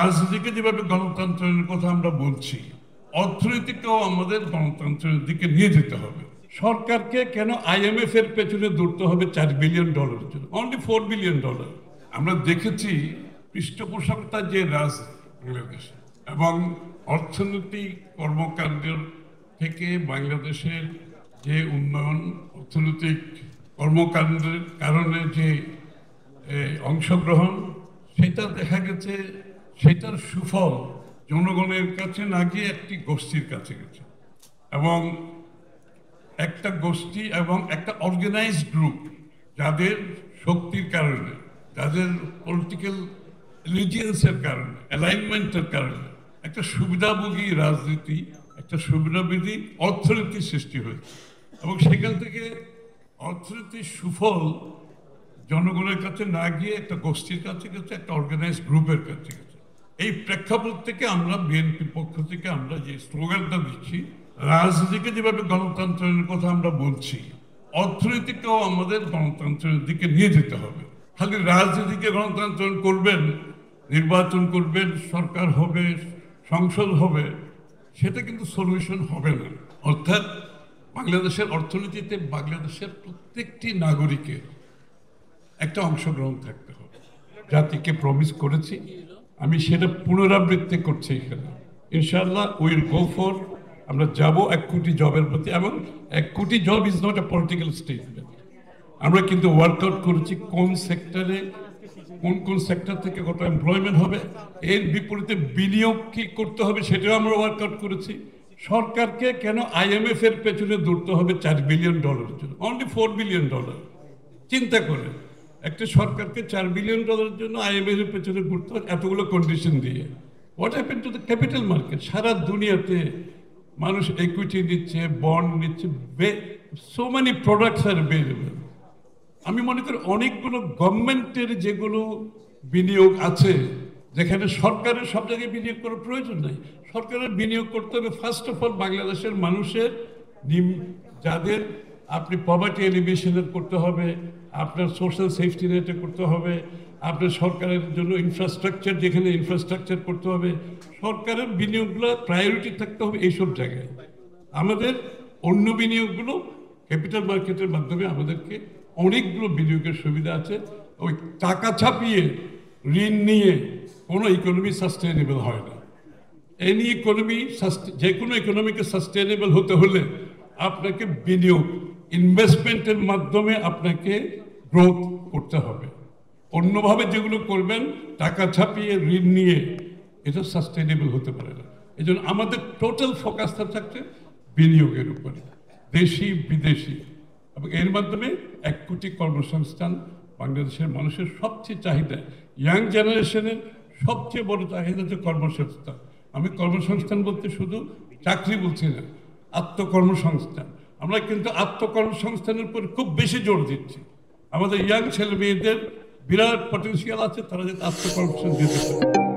রাজনীতিকে যেভাবে গণতন্ত্রের কথা আমরা বলছি, অর্থনীতিকেও আমাদের গণতন্ত্রের দিকে নিয়ে যেতে হবে। সরকারকে কেন IMF এর পেছনে দৌড়তে হবে $4 বিলিয়ন জন্য? Only $4 billion. আমরা দেখেছি পৃষ্ঠপোষকতার যে বাংলাদেশে এবং অর্থনৈতিক কর্মকাণ্ডের থেকে বাংলাদেশের যে উন্নয়ন, অর্থনৈতিক কর্মকাণ্ডের কারণে যে অংশগ্রহণ, সেটা দেখা গেছে সেটার সুফল জনগণের কাছে না গিয়ে একটি গোষ্ঠীর কাছে গেছে, এবং একটা গোষ্ঠী এবং একটা অর্গানাইজড গ্রুপ যাদের শক্তির কারণে, যাদের পলিটিক্যাল এলিজিয়েন্সের কারণে, অ্যালাইনমেন্টের কারণে একটা সুবিধাভোগী রাজনীতি, একটা সুবিধাভোগী অর্থনীতি সৃষ্টি হয়েছে, এবং সেখান থেকে অর্থনীতির সুফল জনগণের কাছে না গিয়ে একটা গোষ্ঠীর কাছে গেছে, একটা অর্গানাইজড গ্রুপের কাছে গেছে। এই প্রেক্ষাপট থেকে আমরা বিএনপির পক্ষ থেকে আমরা যে স্লোগানটা দিচ্ছি, রাজনীতিকে যেভাবে গণতন্ত্রের কথা আমরা বলছি, অর্থনীতিকেও আমাদের গণতন্ত্রের দিকে নিয়ে যেতে হবে। খালি রাজনীতিকে গণতন্ত্র করবেন, নির্বাচন করবেন, সরকার হবে, সংসদ হবে, সেটা কিন্তু সলিউশন হবে না। অর্থাৎ বাংলাদেশের অর্থনীতিতে বাংলাদেশের প্রত্যেকটি নাগরিকের একটা অংশগ্রহণ থাকতে হবে। জাতিকে প্রমিস করেছি, আমি সেটা পুনরাবৃত্তি করছি এখানে। ইনশাআল্লাহ উইল গো ফর, আমরা যাব 1 কোটি জবের প্রতি, এবং 1 কোটি job is not a political statement. আমরা কিন্তু ওয়ার্কআউট করেছি কোন সেক্টরে, কোন সেক্টর থেকে কত এমপ্লয়মেন্ট হবে, এর বিপরীতে বিনিয়োগ কি করতে হবে সেটাও আমরা ওয়ার্কআউট করেছি। সরকারকে কেন IMF এর পেছনে দৌড়তে হবে $4 বিলিয়ন জন্য? Only $4 billion. চিন্তা করে একটা সরকারকে $4 বিলিয়ন জন্য IMF এর পেছনে ঘুরতে হবে এতগুলো কন্ডিশন দিয়ে। What happen to the capital market? সারা দুনিয়াতে মানুষ ইকুইটি নিচ্ছে, বন্ড নিচ্ছে, so many products are available. আমি মনে করি অনেকগুলো গভর্নমেন্টের যেগুলো বিনিয়োগ আছে, যেখানে সরকারের সব জায়গায় বিনিয়োগ করার প্রয়োজন নেই। সরকারের বিনিয়োগ করতে হবে ফার্স্ট অফ অল বাংলাদেশের মানুষের, যাদের আপনি পভার্টি এলিভেশনের করতে হবে, আপনার সোশ্যাল সেফটি নেটে করতে হবে, আপনার সরকারের জন্য ইনফ্রাস্ট্রাকচার, যেখানে ইনফ্রাস্ট্রাকচার করতে হবে, সরকারের বিনিয়োগগুলো প্রায়োরিটি থাকতে হবে এইসব জায়গায়। আমাদের অন্য বিনিয়োগগুলো ক্যাপিটাল মার্কেটের মাধ্যমে আমাদেরকে অনেকগুলো বিনিয়োগের সুবিধা আছে। ওই টাকা ছাপিয়ে ঋণ নিয়ে কোনো ইকোনমি সাস্টেনেবল হয় না। এনি ইকোনমি, যে কোনো ইকোনমিকে সাস্টেনেবল হতে হলে আপনাকে বিনিয়োগ, ইনভেস্টমেন্টের মাধ্যমে আপনাকে গ্রোথ করতে হবে। অন্যভাবে যেগুলো করবেন টাকা ছাপিয়ে ঋণ নিয়ে, এটা সাস্টেনেবল হতে পারে না। এই জন্য আমাদের টোটাল ফোকাসটা থাকছে বিনিয়োগের উপরে, দেশি বিদেশি, এবং এর মাধ্যমে 1 কোটি কর্মসংস্থান। বাংলাদেশের মানুষের সবচেয়ে চাহিদা, ইয়াং জেনারেশনের সবচেয়ে বড় চাহিদা হচ্ছে কর্মসংস্থান। আমি কর্মসংস্থান বলতে শুধু চাকরি বলছি না, আত্মকর্মসংস্থান। আমরা কিন্তু আত্মকর্মসংস্থানের উপর খুব বেশি জোর দিচ্ছি। আমাদের ইয়াং ছেলে মেয়েদের বিরাট পটেনশিয়াল আছে, তারা যাতে আত্মকর্মসংস্থান দিতে পারে।